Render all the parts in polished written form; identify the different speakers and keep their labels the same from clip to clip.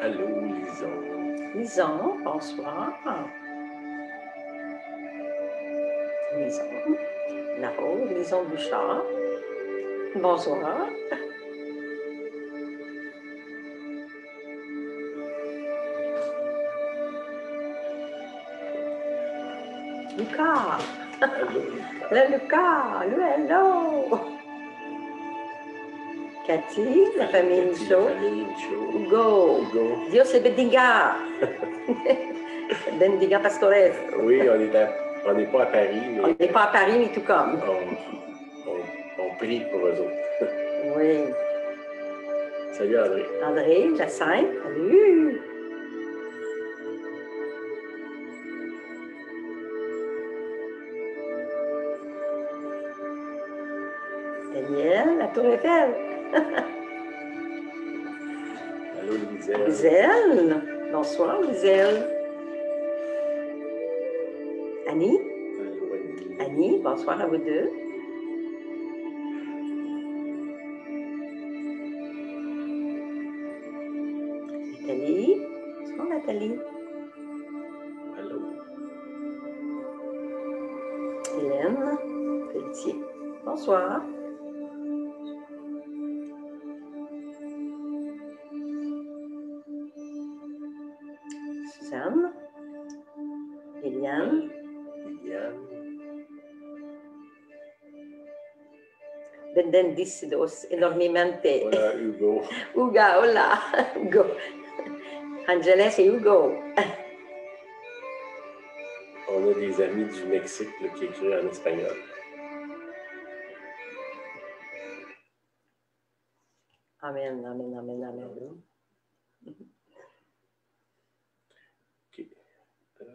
Speaker 1: Allô, Lison.
Speaker 2: Lison, bonsoir. Lison, là-haut, Lison Bouchard. Bonsoir. Lucas.
Speaker 1: Allô.
Speaker 2: Le Lucas, le hello. Cathy, la famille Michaud. Hugo. Dios te bendiga. Bendiga Pastores.
Speaker 1: Oui, on n'est pas à Paris. Mais
Speaker 2: on n'est pas à Paris, mais tout comme.
Speaker 1: On prie pour eux autres.
Speaker 2: Oui.
Speaker 1: Salut André.
Speaker 2: André, Jacinthe, salut. Daniel, la Tour Eiffel.
Speaker 1: Allô, Gisèle.
Speaker 2: Gisèle. Bonsoir, Gisèle. Annie.
Speaker 1: Allô, Annie.
Speaker 2: Annie, bonsoir à vous deux. Nathalie. Bonsoir, Nathalie.
Speaker 1: Allô.
Speaker 2: Hélène. Pelletier. Bonsoir. Suzanne. Liliane. Bendecidos enormemente.
Speaker 1: Hola, Hugo.
Speaker 2: Uga, hola. Hugo. Angeles et Hugo.
Speaker 1: On a des amis du Mexique là, qui écrivent en espagnol.
Speaker 2: Amen, amen, amen, amen.
Speaker 1: OK.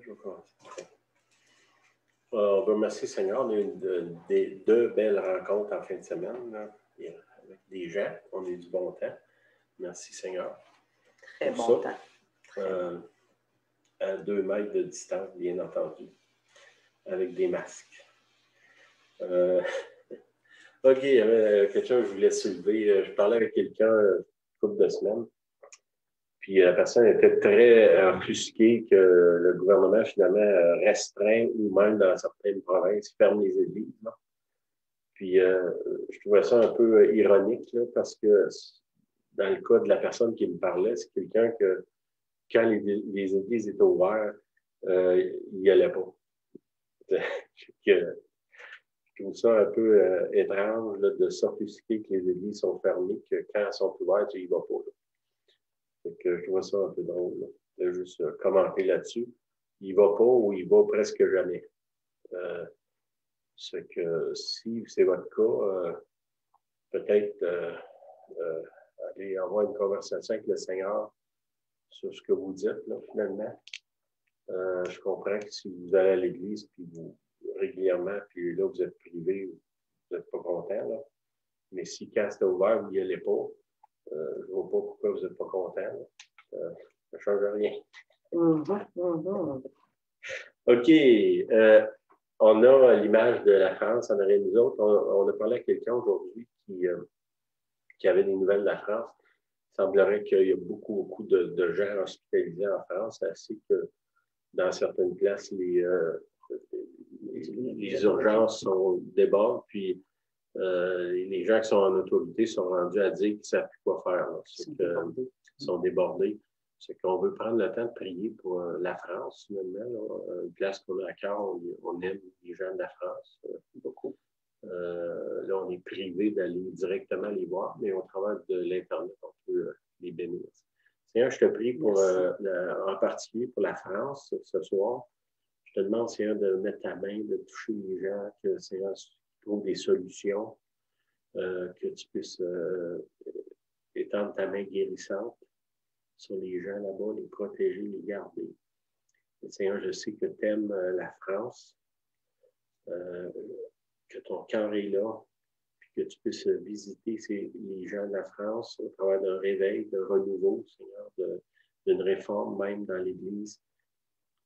Speaker 1: Je vais commencer. On veut remercier le Seigneur. On a eu deux belles rencontres en fin de semaine là, avec des gens. On a eu du bon temps. Merci Seigneur.
Speaker 2: Très bon temps.
Speaker 1: À 2 mètres de distance, bien entendu, avec des masques. OK, il y avait quelque chose que je voulais soulever. Je parlais avec quelqu'un une couple de semaines. Puis la personne était très offusquée que le gouvernement, finalement, restreint ou même dans certaines provinces, ferme les églises. Là. Puis je trouvais ça un peu ironique là, parce que dans le cas de la personne qui me parlait, c'est quelqu'un que quand les églises étaient ouvertes, il n'y allait pas. Je trouve ça un peu étrange là, de s'offusquer que les églises sont fermées, que quand elles sont ouvertes, il ne va pas. Là. Je trouve ça un peu drôle là, de juste commenter là-dessus. Il ne va pas ou il va presque jamais. C'est que si c'est votre cas, peut-être aller avoir une conversation avec le Seigneur sur ce que vous dites, là, finalement. Je comprends que si vous allez à l'église, puis vous régulièrement, puis là, vous êtes privé, vous n'êtes pas content, là. Mais si quand c'est ouvert, vous n'y allez pas, je ne vois pas pourquoi vous n'êtes pas content. Ça ne change rien. OK. On a l'image de la France en arrière de nous autres. On a parlé à quelqu'un aujourd'hui qui avait des nouvelles de la France. Il semblerait qu'il y a beaucoup de gens hospitalisés en France, ainsi que dans certaines places, les urgences sont débordées, puis les gens qui sont en autorité sont rendus à dire qu'ils ne savent plus quoi faire. Ils sont débordés. C'est qu'on veut prendre le temps de prier pour la France, finalement. Là, une place qu'on a à cœur, on aime les gens de la France beaucoup. Là, on est privé d'aller directement les voir, mais au travers de l'Internet, on peut les bénir. Seigneur, je te prie pour, en particulier pour la France ce soir. Je te demande, Seigneur, de mettre ta main, de toucher les gens, que Seigneur, tu trouves des solutions, que tu puisses étendre ta main guérissante sur les gens là-bas, les protéger, les garder. Et Seigneur, je sais que tu aimes la France, que ton cœur est là, puis que tu puisses visiter les gens de la France au travers d'un réveil, d'un renouveau, Seigneur, d'une réforme même dans l'Église,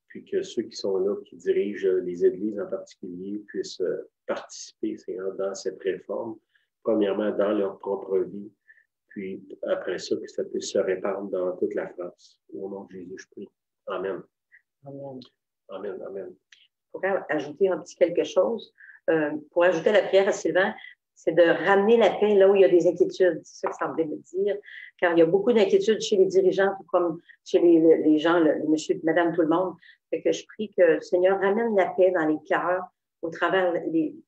Speaker 1: puis que ceux qui sont là, qui dirigent les églises en particulier, puissent participer, Seigneur, dans cette réforme, premièrement dans leur propre vie, Puis après ça, que ça puisse se répandre dans toute la France. Au nom de Jésus, je prie. Amen.
Speaker 2: Amen.
Speaker 1: Amen, amen.
Speaker 2: Je pourrais ajouter un petit quelque chose. Pour ajouter la prière à Sylvain, c'est de ramener la paix là où il y a des inquiétudes. C'est ça que ça voulait me dire. Car il y a beaucoup d'inquiétudes chez les dirigeants, tout comme chez les gens, le monsieur, madame, tout le monde. Fait que je prie que le Seigneur ramène la paix dans les cœurs au travers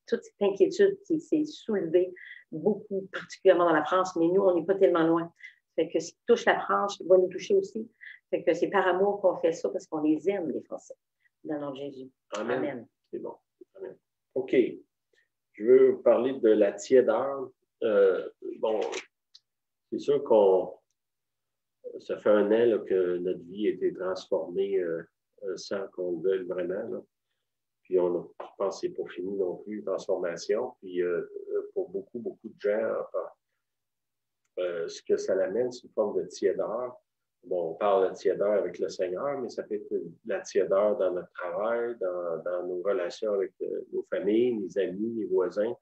Speaker 2: toute cette inquiétude qui s'est soulevée, beaucoup, particulièrement dans la France, mais nous, on n'est pas tellement loin. Fait que ce qui touche la France va nous toucher aussi. Fait que c'est par amour qu'on fait ça parce qu'on les aime, les Français. Dans le nom de Jésus.
Speaker 1: Amen.
Speaker 2: Amen.
Speaker 1: C'est bon. Amen. OK. Je veux vous parler de la tiédeur. Bon, c'est sûr ça fait 1 an là, que notre vie a été transformée sans qu'on le veuille vraiment. Là. Puis je pense que c'est pas fini non plus, la transformation. Puis pour beaucoup, beaucoup de gens, ce que ça l'amène, c'est une forme de tiédeur. Bon, on parle de tiédeur avec le Seigneur, mais ça peut être la tiédeur dans notre travail, dans nos relations avec nos familles, les amis, les voisins.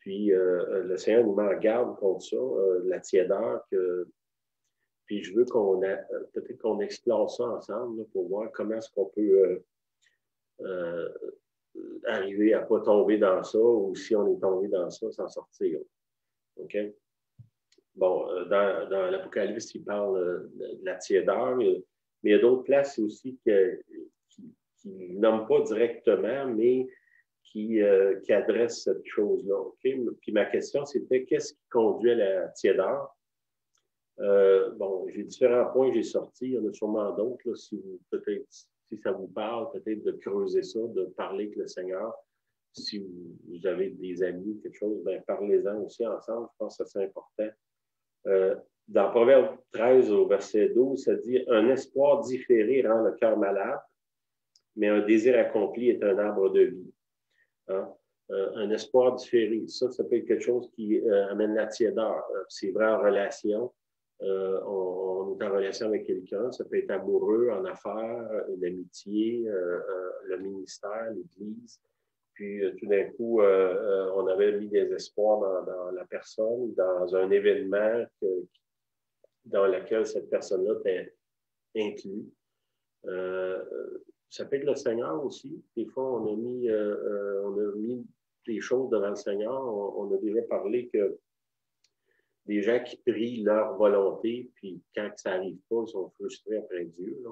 Speaker 1: Puis le Seigneur nous met en garde contre ça, la tiédeur. Puis je veux peut-être qu'on explore ça ensemble là, pour voir comment est-ce qu'on peut arriver à ne pas tomber dans ça ou si on est tombé dans ça, s'en sortir. OK? Bon, dans l'Apocalypse, il parle de la tiédeur, mais il y a d'autres places aussi qui ne nomment pas directement, mais qui adressent cette chose-là. Okay? Puis ma question, c'était qu'est-ce qui conduit à la tiédeur? Bon, j'ai différents points que j'ai sortis. Il y en a sûrement d'autres, peut-être, si ça vous parle, peut-être de creuser ça, de parler avec le Seigneur. Si vous avez des amis, quelque chose, bien, parlez-en aussi ensemble. Je pense que c'est important. Dans Proverbe 13, au verset 12, ça dit « Un espoir différé rend le cœur malade, mais un désir accompli est un arbre de vie. Hein? Un espoir différé, ça peut être quelque chose qui amène la tiédeur. C'est vrai en relation. On est en relation avec quelqu'un, ça peut être amoureux, en affaires, une amitié, le ministère, l'Église. Puis tout d'un coup, on avait mis des espoirs dans la personne, dans un événement dans lequel cette personne-là était inclue. Ça peut être le Seigneur aussi. Des fois, on a mis des choses devant le Seigneur. On a déjà parlé que des gens qui prient leur volonté, puis quand ça n'arrive pas, ils sont frustrés après Dieu. Là.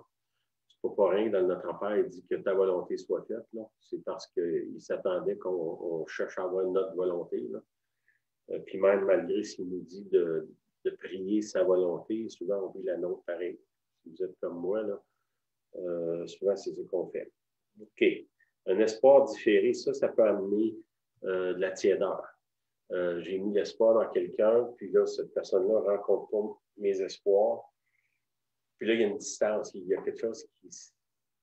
Speaker 1: C'est pas rien dans notre Père, il dit que ta volonté soit faite. Là. C'est parce qu'il s'attendait qu'on cherche à avoir notre volonté. Là. Puis même malgré ce qu'il nous dit de prier sa volonté, souvent on vit la nôtre pareil. Si vous êtes comme moi, là, souvent c'est ce qu'on fait. OK. Un espoir différé, ça peut amener de la tiédeur. J'ai mis l'espoir dans quelqu'un, puis là, cette personne-là ne rencontre pas mes espoirs. Puis là, il y a une distance, il y a quelque chose qui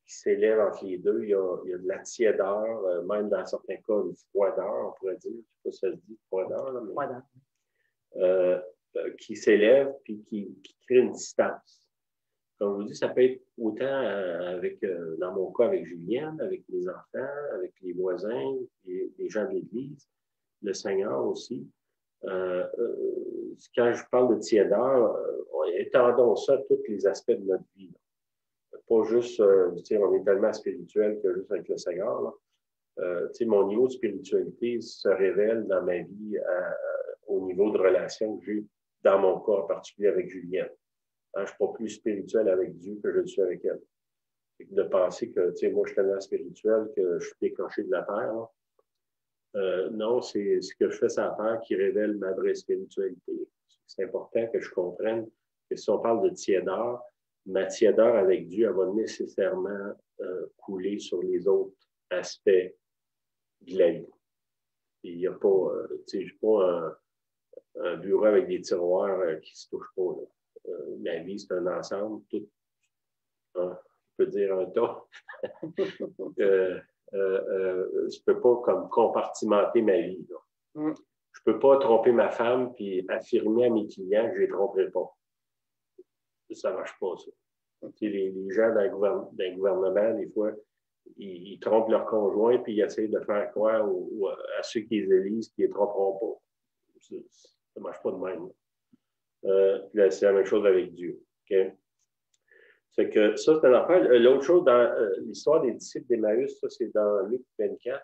Speaker 1: s'élève entre les deux. Il y a de la tiédeur, même dans certains cas, une froideur, on pourrait dire. Je ne sais pas si ça se dit froideur, là, mais qui s'élève, puis qui crée une distance. Comme je vous dis, ça peut être autant dans mon cas, avec Julienne, avec mes enfants, avec les voisins, les gens de l'Église, le Seigneur aussi. Quand je parle de tiédeur, étendons ça à tous les aspects de notre vie. Là. Pas juste, on est tellement spirituel que juste avec le Seigneur. Là. Mon niveau de spiritualité se révèle dans ma vie au niveau de relation que j'ai, dans mon cas en particulier avec Julienne. Je ne suis pas plus spirituel avec Dieu que je le suis avec elle. De penser que, moi, je suis tellement spirituel que je suis décroché de la terre. Là. Non, c'est ce que je fais sur la terre qui révèle ma vraie spiritualité. C'est important que je comprenne que si on parle de tiédeur, ma tiédeur avec Dieu, elle va nécessairement couler sur les autres aspects de la vie. Il n'y a pas, j'ai pas un bureau avec des tiroirs qui ne se touchent pas. La vie, c'est un ensemble, tout, je peux dire un tas. Je ne peux pas comme compartimenter ma vie. Là. Je ne peux pas tromper ma femme puis affirmer à mes clients que je ne les tromperai pas. Ça ne marche pas, ça. Les gens dans le gouvernement, des fois, ils trompent leur conjoint puis ils essayent de faire croire à ceux qui les élisent qu'ils ne les tromperont pas. Ça ne marche pas de même. C'est la même chose avec Dieu. Okay? C'est que ça, c'est une affaire. L'autre chose, dans l'histoire des disciples d'Emmaüs, ça, c'est dans Luc 24.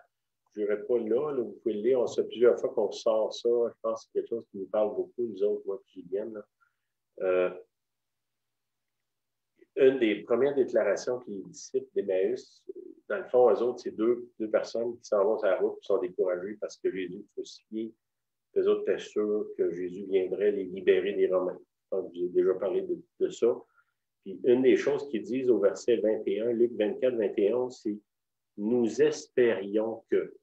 Speaker 1: Je n'irai pas là, vous pouvez le lire. On sait plusieurs fois qu'on sort ça. Je pense que c'est quelque chose qui nous parle beaucoup, nous autres, moi et Julienne. Une des premières déclarations que les disciples d'Emmaüs, dans le fond, eux autres, c'est deux personnes qui s'en vont sur la route et sont découragées parce que Jésus est crucifié. Les autres étaient sûrs que Jésus viendrait les libérer des Romains. J'ai déjà parlé de ça. Puis une des choses qu'ils disent au verset 21, Luc 24, 21, c'est « Nous espérions que ».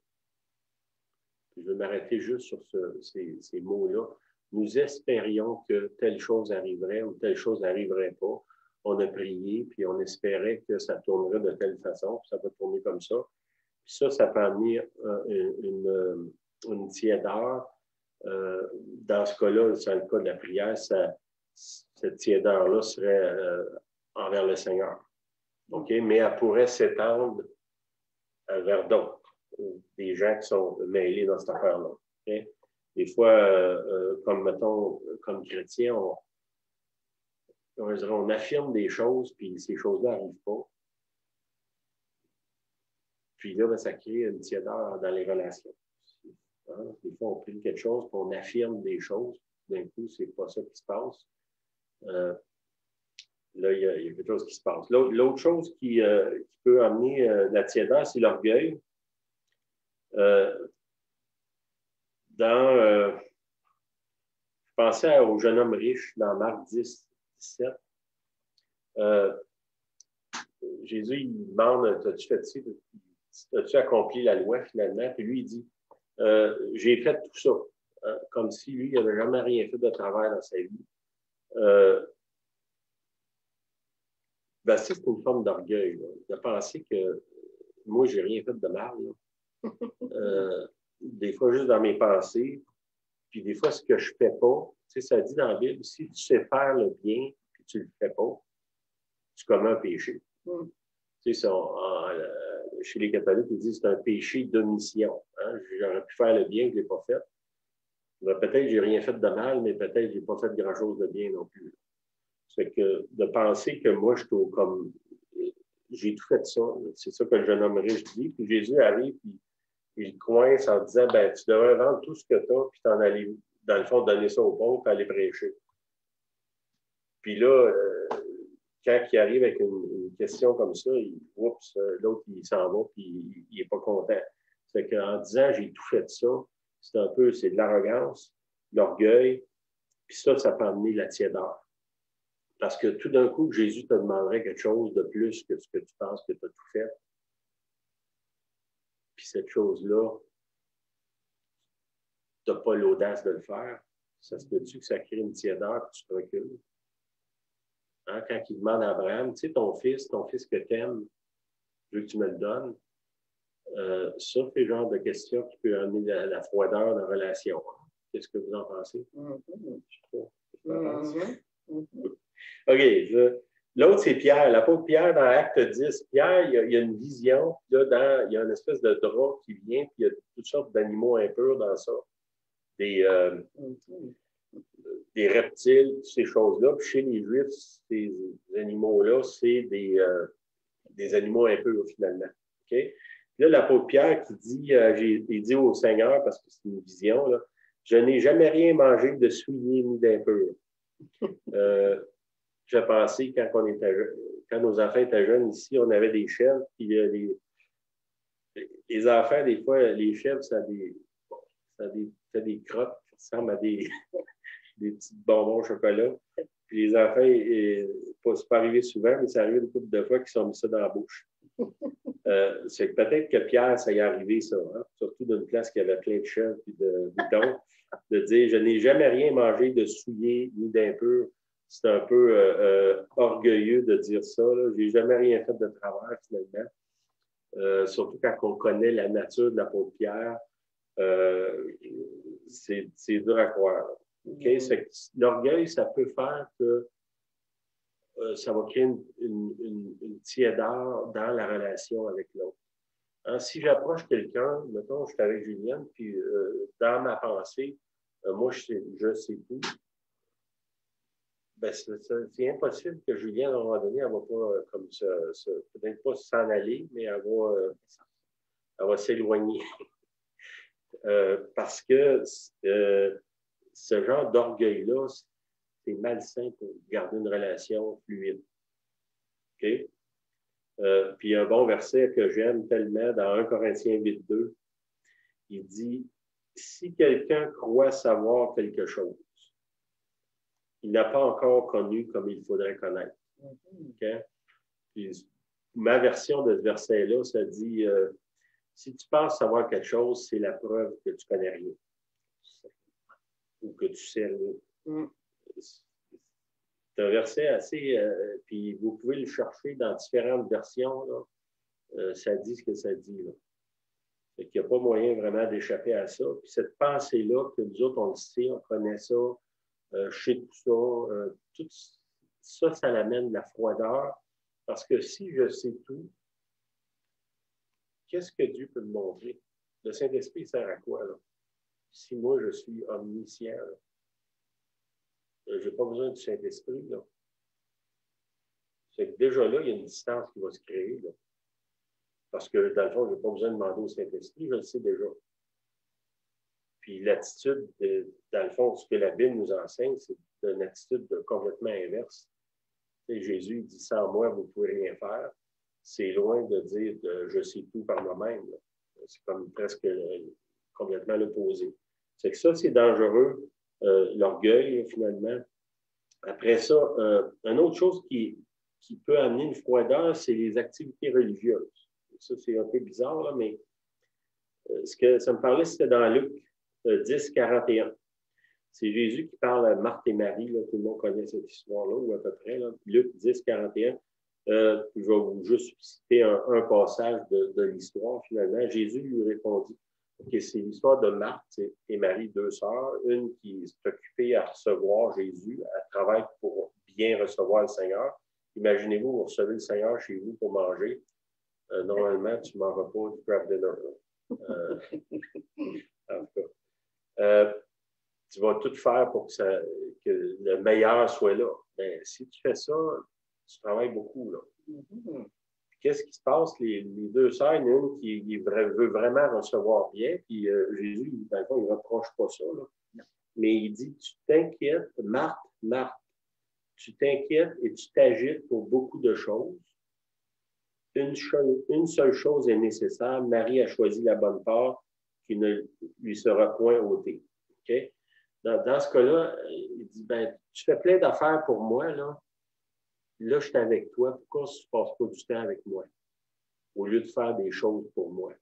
Speaker 1: Je vais m'arrêter juste sur ces mots-là. Nous espérions que telle chose arriverait ou telle chose n'arriverait pas. On a prié, puis on espérait que ça tournerait de telle façon, puis ça va tourner comme ça. Puis ça peut amener une tiédeur. Dans ce cas-là, c'est le cas de la prière, cette tiédeur-là serait envers le Seigneur. Okay? Mais elle pourrait s'étendre vers d'autres, des gens qui sont mêlés dans cette affaire-là. Okay? Des fois, comme mettons, comme chrétien, on affirme des choses, puis ces choses-là n'arrivent pas. Puis là, ben, ça crée une tiédeur dans les relations. Hein? Des fois, on prie quelque chose, puis on affirme des choses. D'un coup, c'est pas ça qui se passe. Là, il y a quelque chose qui se passe. L'autre chose qui peut amener la tiédeur, c'est l'orgueil. Je pensais au jeune homme riche dans Marc 10, 17. Jésus, il demande, t'as-tu fait ça? As-tu accompli la loi finalement? Puis lui, il dit, j'ai fait tout ça. Hein? Comme si lui, il n'avait jamais rien fait de travers dans sa vie. Ben, c'est une forme d'orgueil, de penser que moi, j'ai rien fait de mal. Des fois, juste dans mes pensées, puis des fois, ce que je fais pas, tu sais, ça dit dans la Bible, si tu sais faire le bien, puis tu le fais pas, tu commets un péché. Tu sais, chez les catholiques, ils disent que c'est un péché d'omission. Hein? J'aurais pu faire le bien, je ne l'ai pas fait. Ben, peut-être que j'ai rien fait de mal, mais peut-être que je n'ai pas fait grand-chose de bien non plus. C'est que de penser que moi, je suis comme j'ai tout fait ça. C'est ça que le jeune homme riche dit. Puis Jésus arrive, puis il coince en disant, ben, tu devrais vendre tout ce que tu as, puis t'en aller, dans le fond, donner ça aux pauvres, puis aller prêcher. Puis là, quand il arrive avec une question comme ça, l'autre, il s'en va, puis il n'est pas content. C'est qu'en disant, j'ai tout fait ça, c'est de l'arrogance, de l'orgueil, puis ça peut amener la tiédeur. Parce que tout d'un coup, Jésus te demanderait quelque chose de plus que ce que tu penses que tu as tout fait. Puis cette chose-là, tu n'as pas l'audace de le faire. Ça se peut-tu que ça crée une tiédeur et tu te recules? Hein, quand il demande à Abraham, tu sais, ton fils que tu aimes, je veux que tu me le donnes. Ça, c'est le genre de question qui peut amener la froideur dans la relation. Qu'est-ce que vous en pensez? OK. L'autre, c'est Pierre. L'apôtre Pierre, dans Acte 10, Pierre, il y a une vision. Là, il y a une espèce de drap qui vient, puis il y a toutes sortes d'animaux impurs dans ça. Des reptiles, ces choses-là. Puis chez les Juifs, ces animaux-là, c'est des animaux impurs, finalement. OK? Puis là, l'apôtre Pierre qui dit, il dit au Seigneur, parce que c'est une vision, là, je n'ai jamais rien mangé de souillé ni d'impur. J'ai pensé, quand nos enfants étaient jeunes ici, on avait des chèvres, puis les enfants, des fois, les chèvres, ça a des crottes qui ressemblent à des petits bonbons au chocolat. Puis les enfants, c'est pas arrivé souvent, mais ça arrive une couple de fois qu'ils ont mis ça dans la bouche. C'est peut-être que Pierre, ça y est arrivé, ça, hein? Surtout d'une place qui avait plein de chèvres et de boutons, de dire, je n'ai jamais rien mangé de souillé ni d'impur. C'est un peu orgueilleux de dire ça. Je n'ai jamais rien fait de travers, finalement. Surtout quand on connaît la nature de l'apôtre Pierre, c'est dur à croire. Okay? L'orgueil, ça peut faire que ça va créer une tiédeur dans la relation avec l'autre. Hein, si j'approche quelqu'un, mettons, je suis avec Julienne, puis dans ma pensée, moi, je sais tout. Ben, c'est impossible que Julienne, à un moment donné, elle ne va pas comme ça, peut-être pas s'en aller, mais elle va s'éloigner. Parce que ce genre d'orgueil-là, c'est malsain pour garder une relation fluide. OK? Puis un bon verset que j'aime tellement dans 1 Corinthiens 8:2, il dit si quelqu'un croit savoir quelque chose, il n'a pas encore connu comme il faudrait connaître. Okay? Puis, ma version de ce verset-là, ça dit si tu penses savoir quelque chose, c'est la preuve que tu connais rien ou que tu sais rien. C'est un verset assez. Puis vous pouvez le chercher dans différentes versions. Là. Ça dit ce que ça dit. Là. Fait qu'il n'y a pas moyen vraiment d'échapper à ça. Puis cette pensée-là, que nous autres, on le sait, on connaît ça, je sais tout ça, ça l'amène de la froideur. Parce que si je sais tout, qu'est-ce que Dieu peut me montrer? Le Saint-Esprit sert à quoi, là? Si moi, je suis omniscient, je n'ai pas besoin du Saint-Esprit, là. C'est que déjà là, il y a une distance qui va se créer, là. Parce que, dans le fond, je n'ai pas besoin de demander au Saint-Esprit, je le sais déjà. Puis l'attitude, dans le fond, ce que la Bible nous enseigne, c'est une attitude complètement inverse. Et Jésus dit, sans moi, vous ne pouvez rien faire. C'est loin de dire je sais tout par moi-même. C'est comme presque complètement l'opposé. C'est que ça, c'est dangereux, l'orgueil, finalement. Après ça, une autre chose qui peut amener une froideur, c'est les activités religieuses. Ça, c'est un peu bizarre, là, mais ce que ça me parlait, c'était dans Luc 10, 41. C'est Jésus qui parle à Marthe et Marie, là, tout le monde connaît cette histoire-là, ou à peu près, là. Luc 10, 41. Je vais vous juste citer un passage de l'histoire, finalement. Jésus lui répondit, OK, c'est l'histoire de Marthe et Marie, deux sœurs, une qui est occupée à recevoir Jésus, elle travaille pour bien recevoir le Seigneur. Imaginez-vous, vous recevez le Seigneur chez vous pour manger. Normalement, tu ne mangeras pas du craft dinner. En tout cas. Tu vas tout faire pour que le meilleur soit là. Mais si tu fais ça, tu travailles beaucoup, là. Qu'est-ce qui se passe? Les deux sœurs, il y en a une qui veut vraiment recevoir bien, puis Jésus, dans le fond, il ne reproche pas ça, là. Mais il dit, tu t'inquiètes, Marthe, tu t'inquiètes et tu t'agites pour beaucoup de choses. Une seule chose est nécessaire. Marie a choisi la bonne part qui ne lui sera point ôtée. OK? Dans ce cas-là, il dit, tu fais plein d'affaires pour moi, là. Là, je suis avec toi. Pourquoi tu ne passes pas du temps avec moi? Au lieu de faire des choses pour moi.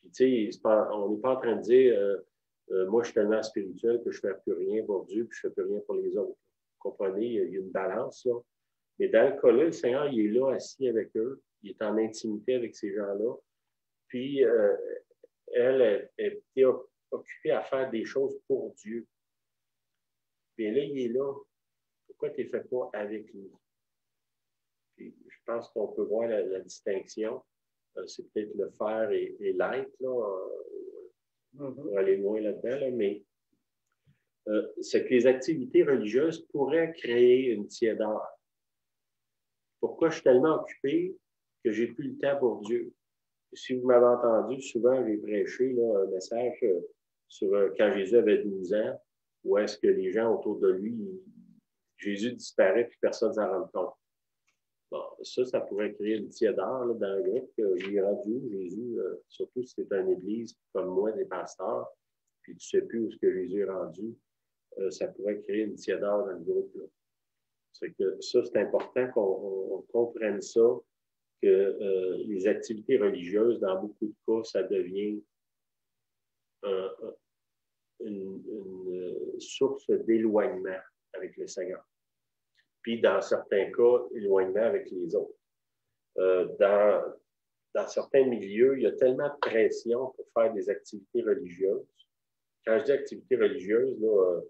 Speaker 1: Puis, tu sais, on n'est pas en train de dire, moi, je suis tellement spirituel que je ne fais plus rien pour Dieu, puis je ne fais plus rien pour les autres. Vous comprenez? Il y a une balance, là. Mais dans le cas-là, le Seigneur, il est là, assis avec eux. Il est en intimité avec ces gens-là. Puis, elle est occupée à faire des choses pour Dieu. Puis là, il est là. Pourquoi tu ne les fais pas avec lui? Puis, je pense qu'on peut voir la distinction. C'est peut-être le faire et l'être, là, pour aller loin là-dedans, là, mais c'est que les activités religieuses pourraient créer une tiédeur. Pourquoi je suis tellement occupé que j'ai plus le temps pour Dieu? Si vous m'avez entendu, souvent j'ai prêché là, un message sur quand Jésus avait 12 ans, où est-ce que les gens autour de lui, Jésus disparaît puis personne ne s'en rend compte. Bon, ça pourrait créer une tiédeur là, dans le groupe. Il est rendu Jésus, surtout si c'est une église comme moi, des pasteurs, puis tu ne sais plus où est-ce que Jésus est rendu, ça pourrait créer une tiédeur dans le groupe. Là. C'est que ça, c'est important qu'on comprenne ça, que les activités religieuses, dans beaucoup de cas, ça devient une source d'éloignement avec le Seigneur. Puis, dans certains cas, éloignement avec les autres. Dans certains milieux, il y a tellement de pression pour faire des activités religieuses. Quand je dis activités religieuses, là,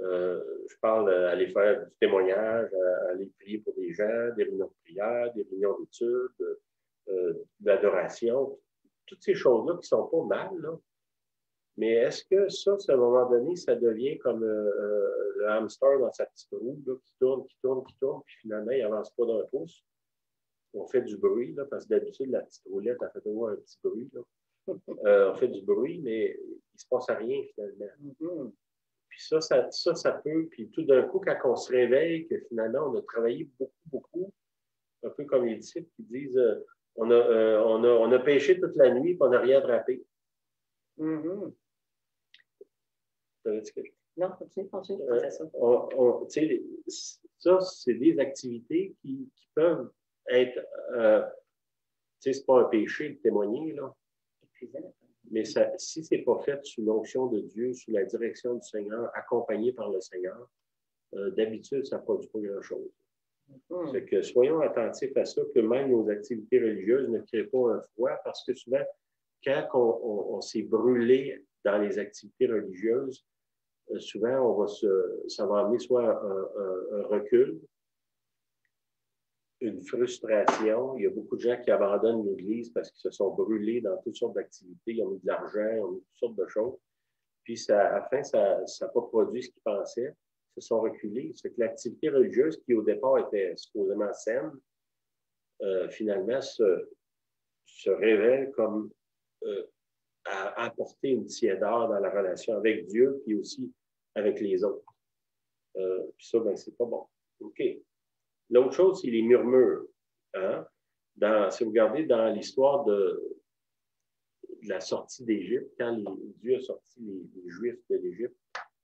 Speaker 1: je parle d'aller faire du témoignage, aller prier pour des gens, des réunions de prière, des réunions d'études, de l'adoration. Toutes ces choses-là qui ne sont pas mal, là, Mais est-ce que ça, à un moment donné, ça devient comme le hamster dans sa petite roue, là, qui tourne, qui tourne, qui tourne, puis finalement, il n'avance pas d'un pouce. On fait du bruit, là, parce que d'habitude, la petite roulette, elle fait toujours un petit bruit. Là. On fait du bruit, mais il ne se passe rien, finalement. Puis ça peut, puis tout d'un coup, quand on se réveille, que finalement, on a travaillé beaucoup, beaucoup, un peu comme les disciples qui disent on a pêché toute la nuit, puis on n'a rien attrapé.
Speaker 2: Non, continue.
Speaker 1: Ça, c'est des activités qui peuvent être. C'est pas un péché de témoigner, là. Mais ça, si ce n'est pas fait sous l'onction de Dieu, sous la direction du Seigneur, accompagné par le Seigneur, d'habitude, ça ne produit pas grand-chose. C'est que soyons attentifs à ça, que même nos activités religieuses ne créent pas un froid, parce que souvent, quand on s'est brûlé dans les activités religieuses, souvent, ça va amener soit un recul, une frustration. Il y a beaucoup de gens qui abandonnent l'Église parce qu'ils se sont brûlés dans toutes sortes d'activités. Ils ont mis de l'argent, ils ont mis toutes sortes de choses. Puis, à la fin, ça n'a pas produit ce qu'ils pensaient. Ils se sont reculés. C'est que l'activité religieuse, qui au départ était supposément saine, finalement se révèle comme à apporter une tiédeur dans la relation avec Dieu, puis aussi avec les autres. Puis ça, ben, c'est pas bon. OK. L'autre chose, c'est les murmures. Hein? Si vous regardez dans l'histoire de la sortie d'Égypte, quand Dieu a sorti les Juifs de l'Égypte,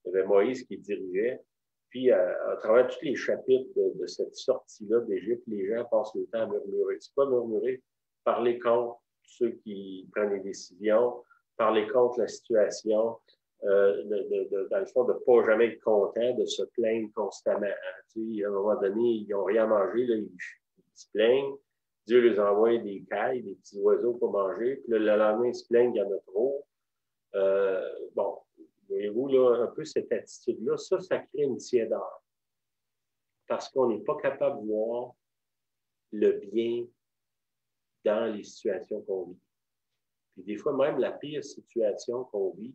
Speaker 1: il y avait Moïse qui dirigeait. Puis, à travers tous les chapitres de cette sortie-là d'Égypte, les gens passent le temps à murmurer. C'est pas murmurer, parler contre ceux qui prennent les décisions, parler contre la situation, dans le fond, de ne pas jamais être content, de se plaindre constamment. Hein. À un moment donné, ils n'ont rien mangé, là, ils se plaignent. Dieu les envoie des cailles, des petits oiseaux pour manger. Puis là, le lendemain, ils se plaignent qu'il y en a trop. Bon, voyez-vous, là, un peu cette attitude-là, ça crée une tiédeur. Parce qu'on n'est pas capable de voir le bien dans les situations qu'on vit. Puis des fois, même la pire situation qu'on vit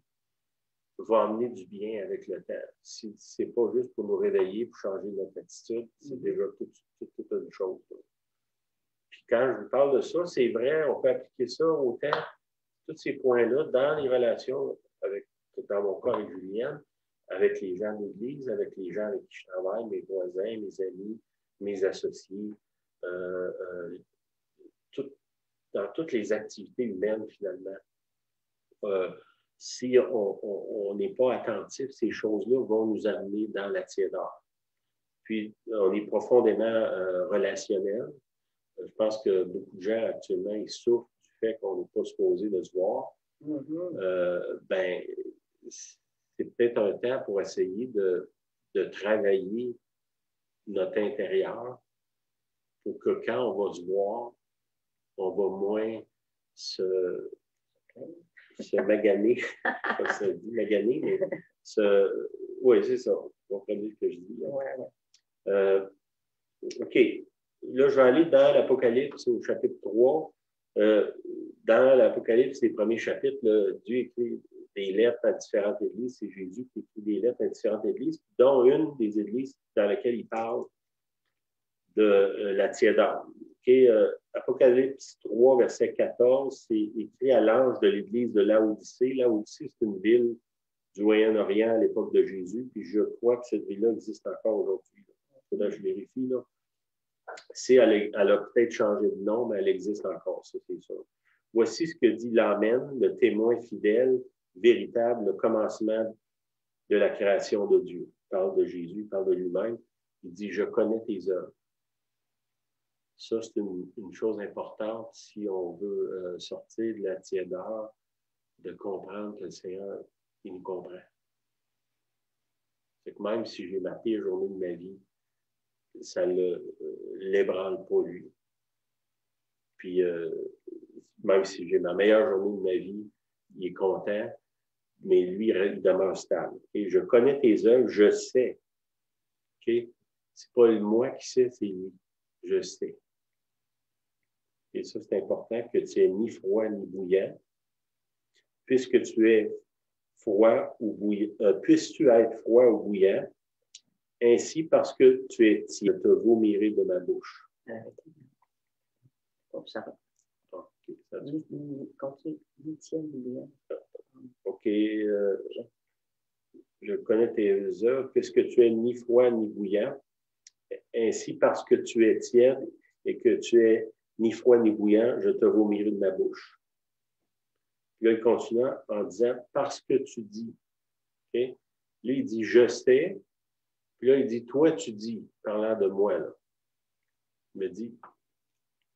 Speaker 1: va amener du bien avec le temps. Si ce n'est pas juste pour nous réveiller, pour changer notre attitude, c'est déjà toute une chose. Là. Puis quand je vous parle de ça, c'est vrai, on peut appliquer ça autant, tous ces points-là, dans les relations, dans mon cas avec Julienne, avec les gens de l'Église, avec les gens avec qui je travaille, mes voisins, mes amis, mes associés, dans toutes les activités humaines, finalement. Si on n'est pas attentif, ces choses-là vont nous amener dans la tiédeur. Puis, on est profondément relationnel. Je pense que beaucoup de gens, actuellement, ils souffrent du fait qu'on n'est pas supposé de se voir. Ben, c'est peut-être un temps pour essayer de travailler notre intérieur pour que quand on va se voir, on va moins se maganer, comme ça dit, maganer, mais oui, c'est ça. Vous comprenez ce que je dis. OK. Là, je vais aller dans l'Apocalypse au chapitre 3. Dans l'Apocalypse, les premiers chapitres, là, Dieu écrit des lettres à différentes églises. C'est Jésus qui écrit des lettres à différentes églises, dont une des églises dans laquelle il parle de la tiédeur. Okay, Apocalypse 3, verset 14, c'est écrit à l'ange de l'église de Laodicée. Laodicée, c'est une ville du Moyen-Orient à l'époque de Jésus, puis je crois que cette ville-là existe encore aujourd'hui. Il faudrait que je vérifie. Là. Elle a peut-être changé de nom, mais elle existe encore, ça c'est sûr. Voici ce que dit l'Amen, le témoin fidèle, véritable, le commencement de la création de Dieu. Il parle de Jésus, il parle de lui-même. Il dit, je connais tes œuvres. Ça, c'est une chose importante si on veut sortir de la tiédeur, de comprendre que le Seigneur, il nous comprend. C'est que même si j'ai ma pire journée de ma vie, ça ne l'ébranle pas, lui. Puis, même si j'ai ma meilleure journée de ma vie, il est content, mais lui, il demeure stable. Et je connais tes œuvres, je sais. Okay? C'est pas moi qui sais, c'est lui. Je sais. Et ça, c'est important que tu n'aies ni froid ni bouillant, puisque tu es froid ou bouillant, puisses-tu être froid ou bouillant, ainsi parce que tu es tiède, je te vomirai de ma bouche.
Speaker 2: Ça va.
Speaker 1: Okay, ça
Speaker 2: Continue.
Speaker 1: OK. Je connais tes œuvres, puisque tu es ni froid ni bouillant. Ainsi, parce que tu es tiède et que tu es ni froid ni bouillant, je te vomirai de ma bouche. Puis là, il continue en disant, parce que tu dis. Okay? Là, il dit, je sais. Puis là, il dit, toi, tu dis, parlant de moi, là. Il me dit,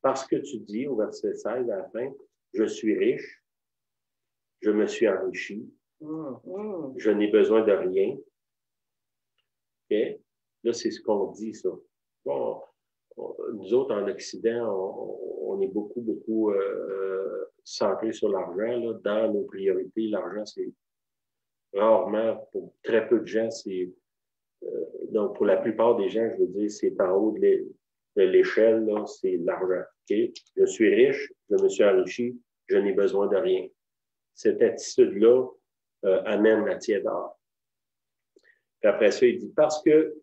Speaker 1: parce que tu dis, au verset 16, à la fin, je suis riche, je me suis enrichi, je n'ai besoin de rien. Okay? Là, c'est ce qu'on dit, ça. Bon, nous autres, en Occident, on est beaucoup centrés sur l'argent. Là. Dans nos priorités, l'argent, c'est rarement, pour très peu de gens, c'est... donc, pour la plupart des gens, je veux dire, c'est en haut de l'échelle, là, c'est l'argent. Okay? Je suis riche, je me suis enrichi, je n'ai besoin de rien. Cette attitude-là amène la tiédeur. Puis après ça, il dit, parce que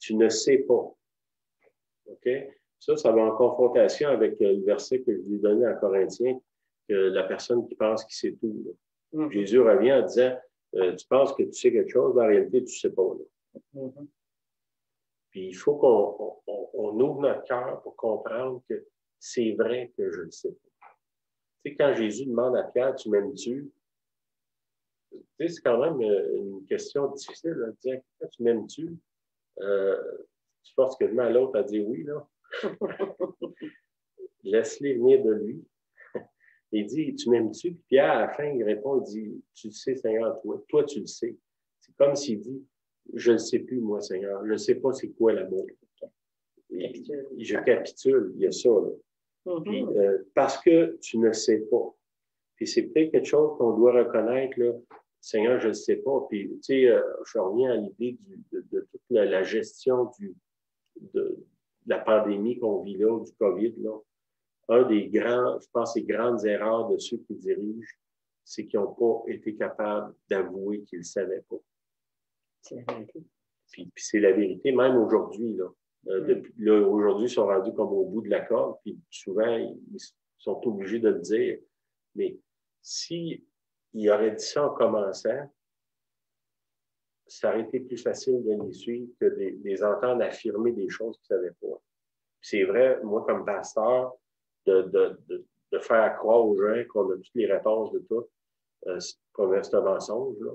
Speaker 1: tu ne sais pas. OK? Ça va en confrontation avec le verset que je lui ai donné à Corinthiens, que la personne qui pense qu'il sait tout. Jésus revient en disant, tu penses que tu sais quelque chose, mais en réalité, tu ne sais pas. Puis il faut qu'on ouvre notre cœur pour comprendre que c'est vrai que je ne sais pas. Tu sais, quand Jésus demande à Pierre, tu m'aimes-tu? Tu sais, c'est quand même une question difficile de dire, tu m'aimes-tu? Tu forces quasiment à l'autre à dire oui, là. Laisse-les venir de lui. Il dit, tu m'aimes-tu? Puis Pierre, à la fin, il répond, il dit, tu le sais, Seigneur, toi, tu le sais. C'est comme s'il dit, je ne sais plus, moi, Seigneur. Je ne sais pas c'est quoi l'amour. Je capitule, il y a ça, là. Puis, parce que tu ne sais pas. Puis c'est peut-être quelque chose qu'on doit reconnaître, là. Seigneur, je ne sais pas. Puis, tu sais, je reviens à l'idée de toute la gestion de la pandémie qu'on vit là, du COVID, là. Un des grands, je pense, les grandes erreurs de ceux qui dirigent, c'est qu'ils n'ont pas été capables d'avouer qu'ils ne savaient pas.
Speaker 2: C'est la vérité.
Speaker 1: Puis c'est la vérité, même aujourd'hui, là. Aujourd'hui, ils sont rendus comme au bout de la corde, puis souvent, ils sont obligés de le dire. Mais s'ils auraient dit ça en commençant, ça aurait été plus facile de les suivre que de les entendre affirmer des choses qu'ils ne savaient pas. C'est vrai, moi, comme pasteur, de faire croire aux gens qu'on a toutes les réponses de tout, c'est un mensonge, là.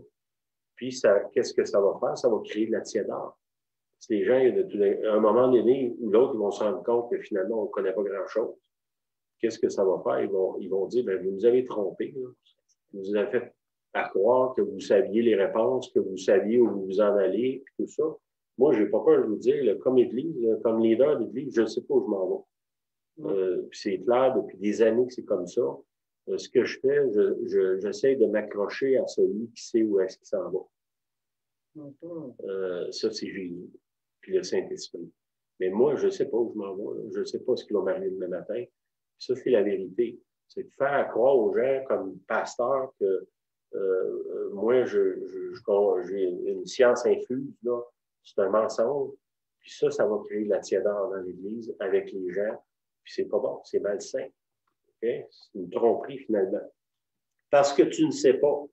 Speaker 1: Puis, qu'est-ce que ça va faire? Ça va créer de la tiédeur. Les gens, à un moment donné ou l'autre, ils vont se rendre compte que finalement, on ne connaît pas grand-chose. Qu'est-ce que ça va faire? Ils vont dire, bien, vous nous avez trompés. Là. Vous nous avez fait à croire que vous saviez les réponses, que vous saviez où vous en allez, puis tout ça. Moi, je n'ai pas peur de vous dire, là, comme Église, comme leader d'Église, je ne sais pas où je m'en vais. C'est clair, depuis des années que c'est comme ça. Ce que je fais, j'essaie de m'accrocher à celui qui sait où est-ce qu'il s'en va. Ça, c'est Jésus, puis le Saint-Esprit. Mais moi, je ne sais pas où je m'en vais. Je ne sais pas ce qui va m'arriver demain matin. Ça, c'est la vérité. C'est de faire croire aux gens, comme pasteur, que moi, j'ai une science infuse, là. C'est un mensonge. Puis ça va créer de la tiédeur dans l'Église avec les gens. Puis c'est pas bon, c'est malsain. Okay? C'est une tromperie, finalement. Parce que tu ne sais pas.